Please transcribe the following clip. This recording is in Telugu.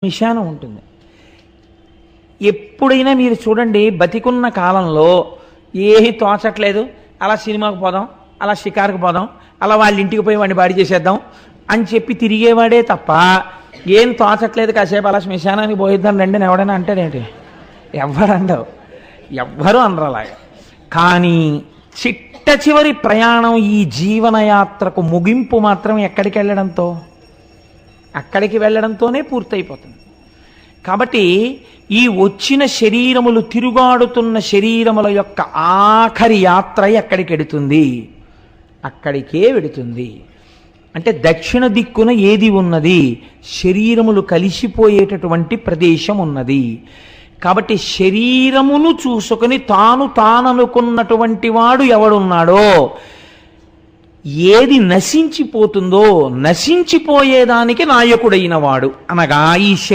విషానం ఉంటుంది. ఎప్పుడైనా మీరు చూడండి, బతికున్న కాలంలో ఏమీ తోచట్లేదు, అలా సినిమాకు పోదాం, అలా షికారుకు పోదాం, అలా వాళ్ళ ఇంటికి పోయి వాడిని బాడీ చేసేద్దాం అని చెప్పి తిరిగేవాడే తప్ప, ఏం తోచట్లేదు కాసేపు అలా శ్మశానానికి పోయిద్దాం రండి అని ఎవడైనా అంటాడేంటి? ఎవ్వరు అండవు, ఎవ్వరూ అనరు అలాగా. కానీ చిట్ట చివరి ప్రయాణం, ఈ జీవనయాత్రకు ముగింపు మాత్రం ఎక్కడికి వెళ్ళడంతో, అక్కడికి వెళ్ళడంతోనే పూర్తయిపోతుంది. కాబట్టి ఈ వచ్చిన శరీరములు, తిరుగాడుతున్న శరీరముల యొక్క ఆఖరి యాత్ర ఎక్కడికి వెడుతుంది? అక్కడికే వెడుతుంది. అంటే దక్షిణ దిక్కున ఏది ఉన్నది? శరీరములు కలిసిపోయేటటువంటి ప్రదేశం ఉన్నది. కాబట్టి శరీరమును చూసుకొని తాననుకున్నటువంటి వాడు ఎవడున్నాడో, ఏది నశించిపోతుందో, నశించిపోయేదానికి నాయకుడైన వాడు అనగా ఈ